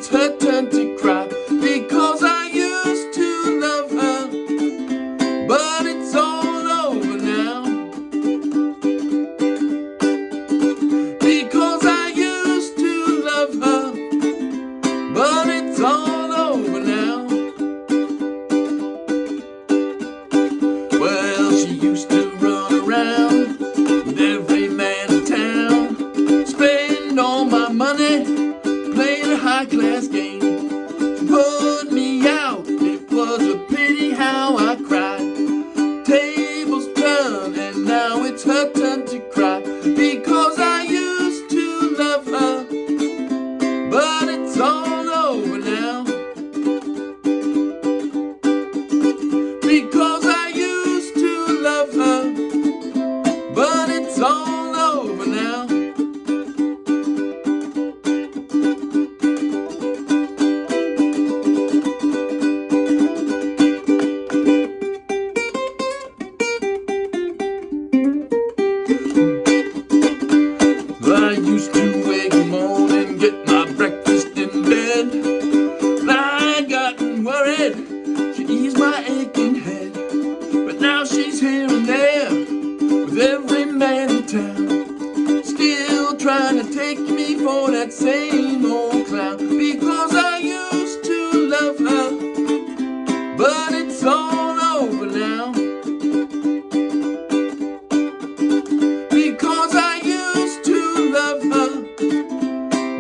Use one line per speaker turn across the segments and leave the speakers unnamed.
it's her turn to cry, because I used to love her, but it's all over now. Because I used to love her, but it's all over now. Well, she used to run around with every man in town, spend all my money, playing a high-class game. She put me out, it was a pity how I cried. Tables turn, and now it's her turn to cry, because I used to love her, but it's all over now. Because I used to love her, but it's all over now. I used to wake up morning, get my breakfast in bed. I gotten worried, she eased my aching head. But now she's here and there, with every man in town, still trying to take me for that same old clown. Because I used to love her, but it's all over now. Because I used to love her,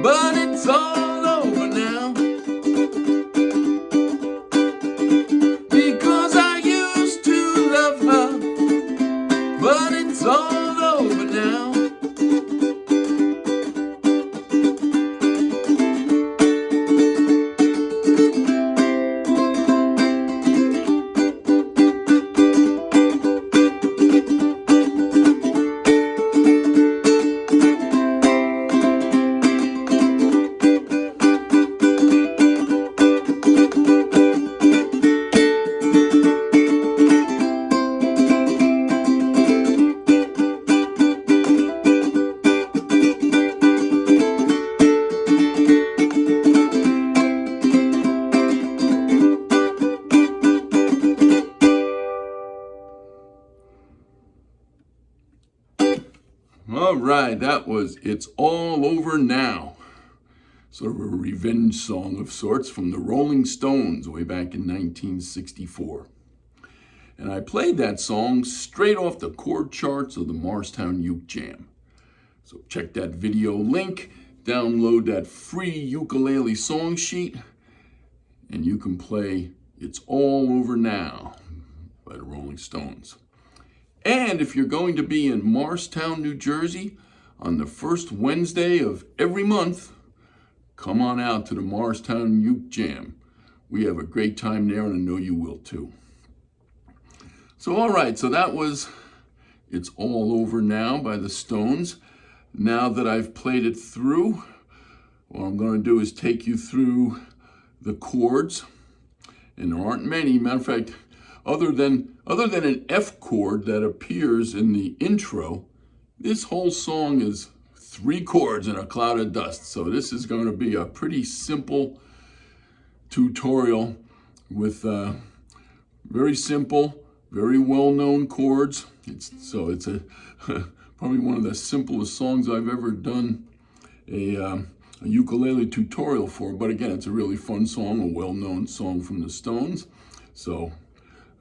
but it's all over now. Because I used to love her, but it's all over now. All right, that was It's All Over Now. Sort of a revenge song of sorts from the Rolling Stones way back in 1964. And I played that song straight off the chord charts of the Morristown Uke Jam. So check that video link, download that free ukulele song sheet, and you can play It's All Over Now by the Rolling Stones. And if you're going to be in Morristown, New Jersey, on the first Wednesday of every month, come on out to the Morristown Uke Jam. We have a great time there, and I know you will too. So, all right, so that was It's All Over Now by the Stones. Now that I've played it through, what I'm going to do is take you through the chords. And there aren't many. Matter of fact, other than an F chord that appears in the intro, this whole song is 3 chords and a cloud of dust. So this is going to be a pretty simple tutorial with very simple, very well-known chords. It's a probably one of the simplest songs I've ever done a ukulele tutorial for. But again, it's a really fun song, a well-known song from the Stones. So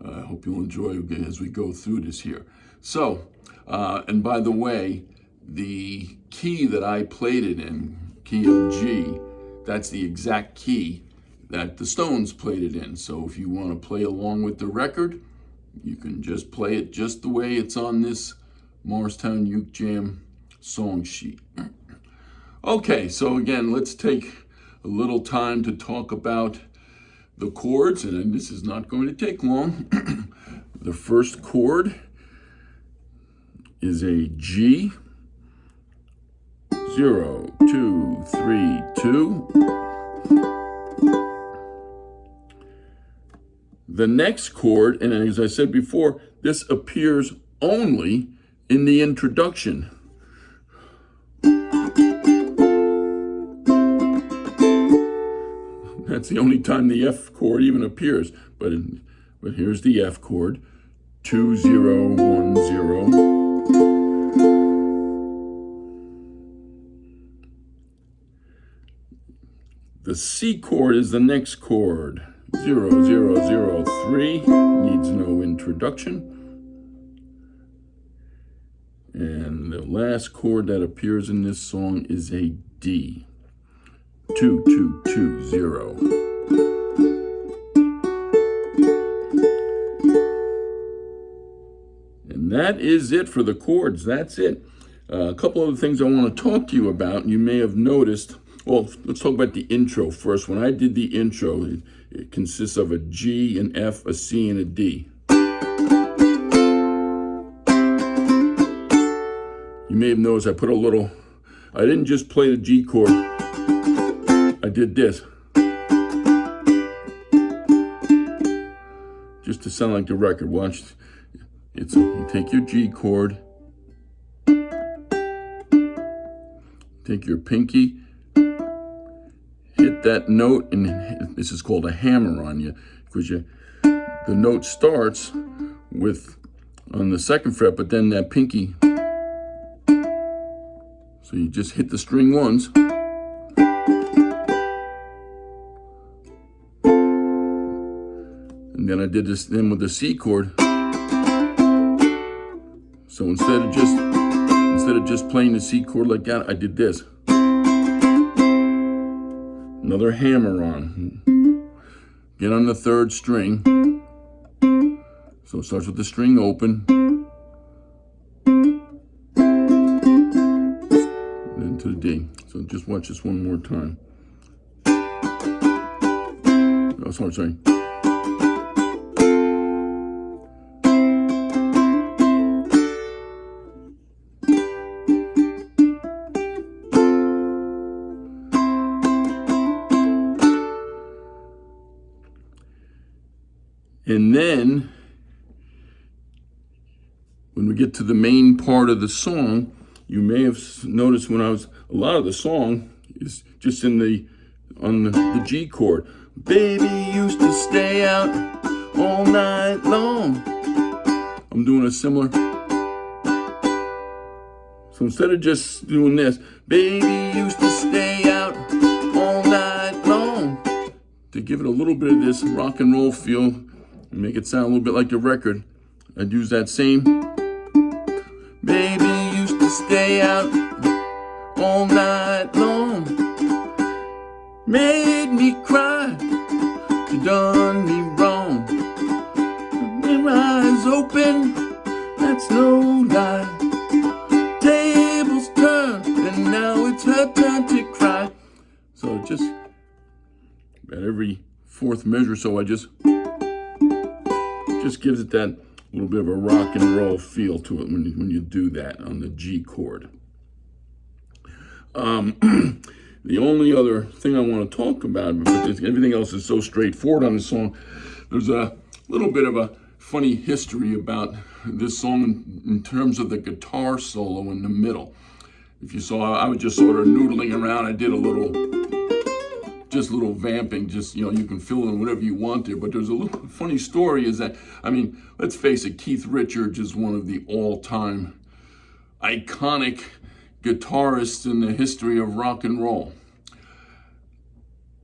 I hope you'll enjoy it as we go through this here. So, and by the way, the key that I played it in, key of G, that's the exact key that the Stones played it in. So if you want to play along with the record, you can just play it just the way it's on this Morristown Uke Jam song sheet. Okay, so again, let's take a little time to talk about the chords, and this is not going to take long. The first chord is a G, 0, 2, 3, 2. The next chord, and as I said before, this appears only in the introduction. That's the only time the F chord even appears. But here's the F chord, 2 0 1 0. The C chord is the next chord, 0 0 0 3. Needs no introduction. And the last chord that appears in this song is a D, 2 2 2 0. And that is it for the chords. That's it. A couple other things I want to talk to you about. You may have noticed. Well, let's talk about the intro first. When I did the intro, it consists of a G, an F, a C, and a D. You may have noticed I put a little, I didn't just play the G chord, I did this. Just to sound like the record. Watch, you take your G chord, take your pinky, hit that note, and this is called a hammer on you, because the note starts with on the second fret, but then that pinky, so you just hit the string once, and then I did this then with the C chord. So instead of just playing the C chord like that, I did this. Another hammer on. Get on the third string. So it starts with the string open. Then to the D. So just watch this one more time. Oh, sorry. And then, when we get to the main part of the song, you may have noticed a lot of the song is just on the G chord. Baby used to stay out all night long. I'm doing a similar. So instead of just doing this, baby used to stay out all night long, to give it a little bit of this rock and roll feel, make it sound a little bit like the record, I'd use that same. Baby used to stay out all night long, made me cry, you done me wrong. My eyes open, that's no lie. Tables turned, and now it's her turn to cry. So just about every fourth measure, so I just gives it that little bit of a rock and roll feel to it when you do that on the G chord. The only other thing I want to talk about, because everything else is so straightforward on the song, there's a little bit of a funny history about this song in terms of the guitar solo in the middle. If you saw, I was just sort of noodling around. I did a little vamping, you can fill in whatever you want there. But there's a little funny story is that, let's face it, Keith Richards is one of the all-time iconic guitarists in the history of rock and roll.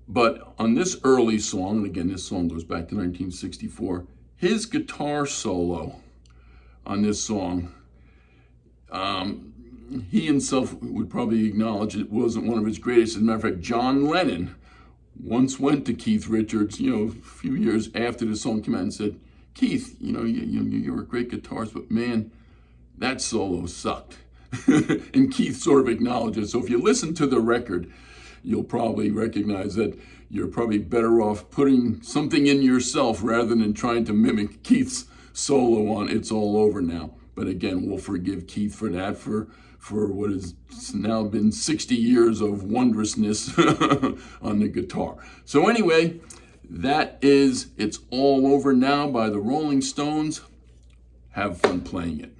But on this early song, and again, this song goes back to 1964, his guitar solo on this song, he himself would probably acknowledge it wasn't one of his greatest. As a matter of fact, John Lennon once went to Keith Richards, a few years after the song came out and said, Keith, you're a great guitarist, but man, that solo sucked. And Keith sort of acknowledged it. So if you listen to the record, you'll probably recognize that you're probably better off putting something in yourself rather than trying to mimic Keith's solo on It's All Over Now. But again, we'll forgive Keith for that, for what has now been 60 years of wondrousness on the guitar. So anyway, that is It's All Over Now by the Rolling Stones. Have fun playing it.